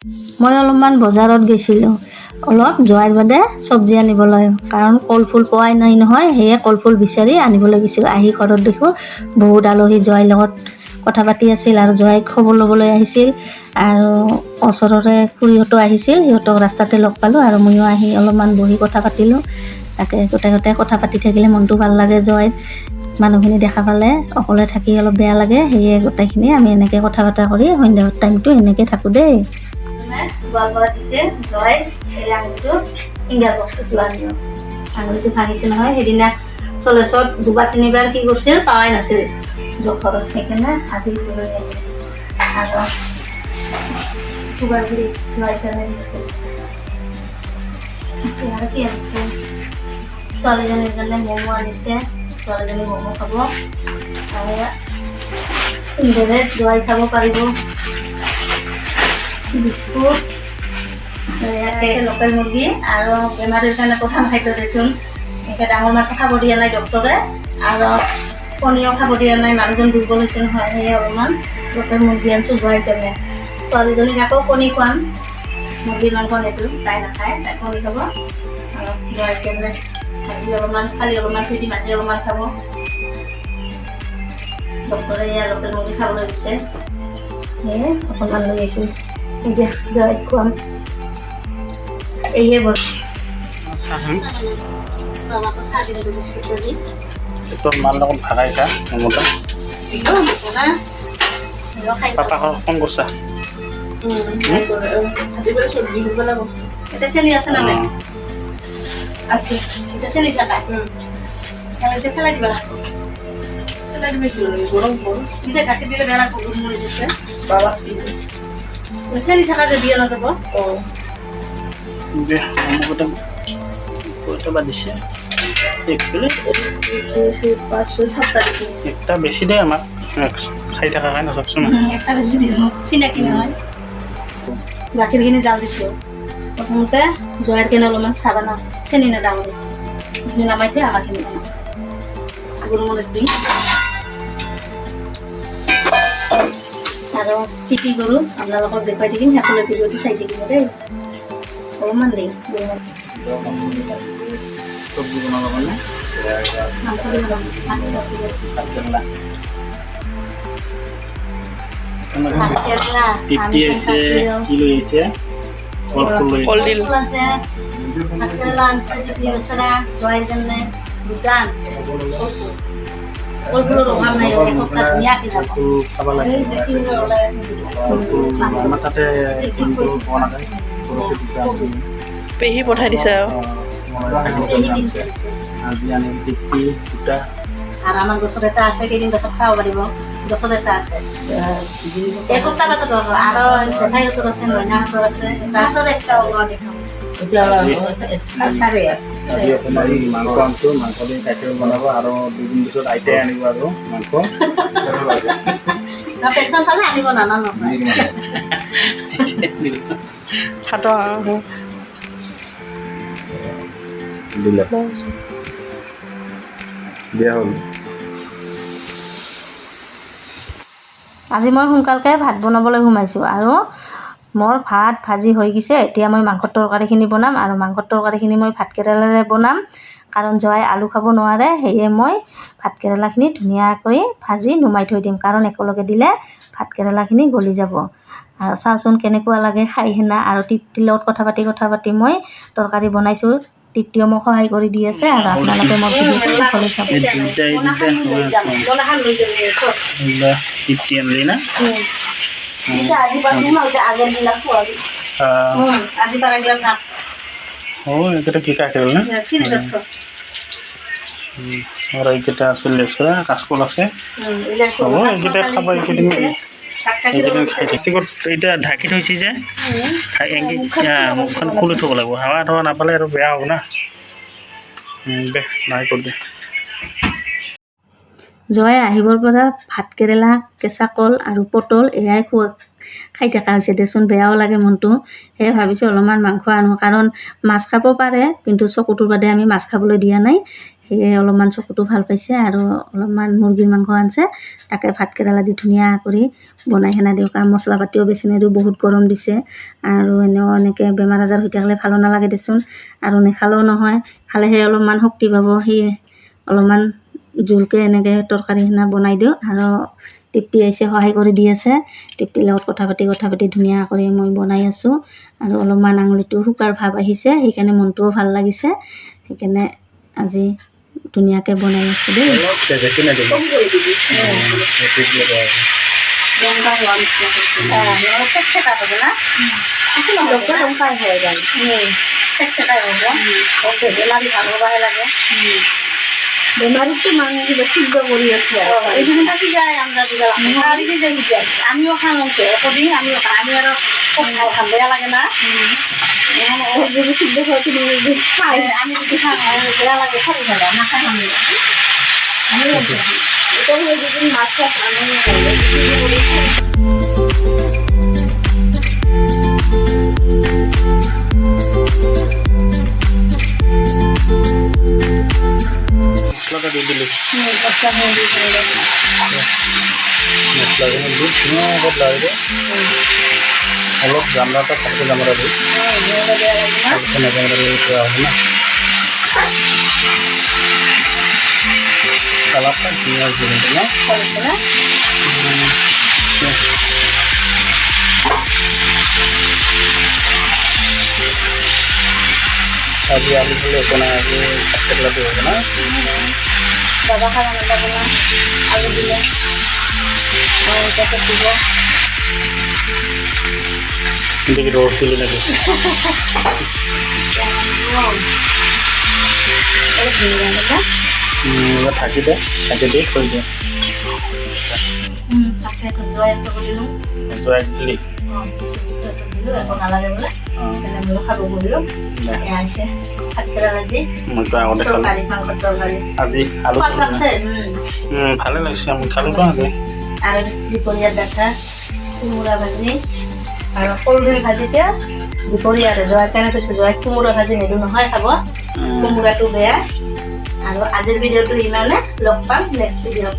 মই অলপমান বজাৰত গৈছিলোঁ অলপ যোৱাৰ বাদে চব্জি আনিবলৈ, কাৰণ কলফুল পোৱাই নাই নহয়, সেয়ে কলফুল বিচাৰি আনিবলৈ গৈছিলোঁ। আহি ঘৰত দেখোঁ বহুত আলহী জোৱাইৰ লগত কথা পাতি আছিল আৰু জোৱাইক খবৰ ল'বলৈ আহিছিল, আৰু ওচৰৰে খুৰীহঁতো আহিছিল, সিহঁতক ৰাস্তাতে লগ পালোঁ আৰু ময়ো আহি অলপমান বহি কথা পাতিলোঁ। তাকে গোটেই কথা পাতি থাকিলে মনটো ভাল লাগে। জোৱাইৰ মানুহখিনি দেখা পালে অকলে থাকি অলপ বেয়া লাগে, সেয়ে গোটেইখিনি আমি এনেকৈ কথা বতৰা কৰি সন্ধিয়া টাইমটো এনেকৈ থাকোঁ দেই। দিছে জয় সেই আঙুলিটো ফিংগাৰ বক্সটো আনিও আঙুলিটো ভাঙিছে নহয়, সেইদিনা চলেছত দুবাৰ তিনিবাৰ কি কৰিছিল পাৱাই নাছিল জোখৰত, সেইকাৰণে আজি আৰু চুগাৰ বুলি যোৱাই চাই দিছিল। আৰু কি আনিছে ছোৱালীজনীৰ কাৰণে ম'ম' আনিছে, ছোৱালীজনী ম'ম' খাব আৰু যোৱাই খাব পাৰিব। বিস্কুট লোকেল মুৰ্গী আৰু বেমাৰীৰ কাৰণে প্ৰধান খাদ্য দেচোন, এনেকৈ ডাঙৰ মাছো খাব দিয়া নাই ডক্টৰে, আৰু কণীও খাব দিয়া নাই, মানুহজন দুৰ্বল হৈছে নহয়, সেয়ে অলপমান লোকেল মুৰ্গী আনিছোঁ যোৱাই কাৰণে। ছোৱালীজনীক আকৌ কণী খুৱাম, মুৰ্গীৰ মাংস নিদিওঁ, তাই নাখায়, তাই কণী খাব আৰু যোৱাই কাৰণে ভাজি অলপমান খালি অলপমান থৈ দিম, ভাজি অলপমান খাব। ডক্টৰে ইয়াৰ লোকেল মুৰ্গী খাবলৈ দিছে, সেয়ে অকণমান লৈ আহিছোঁ, এতিয়া জয় খুৱাম। এইয়ে বস্তু মাৰ লগত ভাগাই খা মমতা পাপাক ফোন কৰছা এটা চেনি আছে না নাই আছে, এটা চেনি থাকা ফেলাই দিবা নিজে গাখীৰ দিলে বেয়া লাগব, গৰম হৈ গৈছে চেনি থাকা যে দিয়া নাযাব। দিছে একটা বেছি দে আমাক খাই থকা খাই নাচাকচোন একটা বেছি দিব, চিনাকি নহয়। গাখীৰখিনি জাল দিছোঁ, প্ৰথমতে জয়াৰ কেনে অলপমান চাহ বনাম, চেনি নেদাওঁ, সেইখিনি নামাই থৈ আমাৰখিনি বনাম, গোলমৰিচ দি আৰু কি কি কৰোঁ আপোনালোকক দেখুৱাই থাকিম, শেষলৈ ভিডিঅ'টো চাই থাকিব দেই। অলপমান দিম চব্জি বনাব কাৰণে টিপটি আছে, কি লৈ আহিছে কলডিল আছে, ভাতকেৰেলা আনছে, জয়াৰ কাৰণে দুটা আনছে, কলফুলৰ অভাৱ নাই, এসপ্তাহ ধুনীয়াকৈ যাব। খাব লাগে। আমাৰ তাতে পোৱা নাযায়, পেহী পঠাই দিছে আৰু আজি আনি টিপটি দুটা আৰু আমাৰ গছত এটা আছে, কেইদিন গছত খাব পাৰিব, গছত এটা আছে এসপ্তাহ পাছত আৰু জেঠাইহঁতৰ আছে, নৈনাহঁতৰ আছে, তাহাঁতৰ একটা মাংস আনছো, মাংস দি গাখীৰ বনাব আৰু 2 দিন পিছত আইতাই আনিব আৰু মাংস পেঞ্চন পালে আনিব নানা নহয় দিয়া হ'ল। আজি মই সোনকালকৈ ভাত বনাবলৈ সোমাইছোঁ, আৰু মোৰ ভাত ভাজি হৈ গৈছে। এতিয়া মই মাংসৰ তৰকাৰীখিনি বনাম, আৰু মাংসৰ তৰকাৰীখিনি মই ভাতকেৰেলাৰে বনাম, কাৰণ জয়াই আলু খাব নোৱাৰে, সেয়ে মই ভাতকেৰেলাখিনি ধুনীয়াকৈ ভাজি নুমাই থৈ দিম, কাৰণ একেলগে দিলে ভাতকেৰেলাখিনি গলি যাব। আৰু চাওচোন কেনেকুৱা লাগে খাই সেনা, আৰু টিপটিৰ লগত কথা পাতি মই তৰকাৰী বনাইছোঁ। টিপটিও মোক সহায় কৰি দি আছে, আৰু আপোনালোকে মোৰ ভিডিঅ'টো শেষলৈ চাব। টিপটি আনলি না এইকেইটা কি কাটিল না আৰু এইকেইটা আছে লেচৰা, কাচকল আছে, হ'ব এইকেইটা খাব, এইকেইদিন এতিয়া ঢাকি থৈছে যে মুখখন খুলি থ'ব লাগিব, হাৱা থোৱা নাপালে আৰু বেয়া হ'ব না। দে নাই কৰি দে। জয়াই আহিবৰ পৰা ভাতকেৰেলা, কেঁচা কল আৰু পটল এয়াই খাই থকা হৈছে দেচোন, বেয়াও লাগে মনটো। সেয়ে ভাবিছোঁ অলপমান মাংস আনো, কাৰণ মাছ খাব পাৰে, কিন্তু চকুটোৰ বাদে আমি মাছ খাবলৈ দিয়া নাই, সেয়ে অলপমান চকুটো ভাল পাইছে আৰু অলপমান মুৰ্গীৰ মাংস আনছে তাকে ভাত কেৰেলা দি ধুনীয়া কৰি বনাই সেনা দিওঁ কাৰণ মছলা পাতিও বেছি নিদিওঁ বহুত গৰম দিছে আৰু এনেও এনেকৈ বেমাৰ আজাৰ হৈ থাকিলে ভালো নালাগে দেচোন আৰু নেখালেও নহয় খালেহে অলপমান শক্তি পাব সেয়ে অলপমান জোলকৈ এনেকৈ তৰকাৰী সেনা বনাই দিওঁ আৰু তৃপ্তি আহিছে সহায় কৰি দি আছে তৃপ্তিৰ লগত কথা পাতি ধুনীয়া কৰি মই বনাই আছোঁ আৰু অলপমান আঙুলিটো শুকাৰ ভাৱ আহিছে সেইকাৰণে মনটোও ভাল লাগিছে সেইকাৰণে আজি ধুনীয়াকৈ বনাই আছোঁ দেই অলপ তেজেকি না দিব বেমারিতো মানুষ সিদ্ধ করি আছে এই জন্য থাকি যায় আমরা আমিও খাম কদিন আমিও খাম আমি আরো খাম বেয়া লাগে না যদি সিদ্ধ করে তুমি খাই আমি যদি খাম বেয়া লাগে খাই ভালো না খাই আমি এটা হয়ে যদি মাছ আমি মশলাটা দিয়ে দিলি মশলাটা দিয়ে ধুনীয়াকৈ লাৰি দে অলপ জামৰাটা ভালকৈ জামৰা দিওঁ ভালকৈ নাজামৰা দিলে বেয়া হ'ব না চালাদটা ধুনীয়া হৈছে কিন্তু না আজি আলু দিলে একো নাই আজি ভাত কেৰেলা দিব না দাদা খাওয়া যাবে না আলু দিলে দিব কিন্তু কি রোজ দিলি নাকি থাকি দে থৈ দে জয় দিলি মইতো আগতে খালো আজি আলু ভালে লাগিছে আমি খালোতো আজি আৰু দুপৰীয়া দেখা কোমোৰা ভাজি আৰু কলডিল ভাজিতে দুপৰীয়া আৰু জয় কাৰণে কৈছোঁ জয় কোমোৰা ভাজি নিদিওঁ নহয় খাব কোমোৰাটো বেয়া আৰু আজিৰ ভিডিঅ'টো ইমানে লগ পাম নেক্সট ভিডিঅ'ত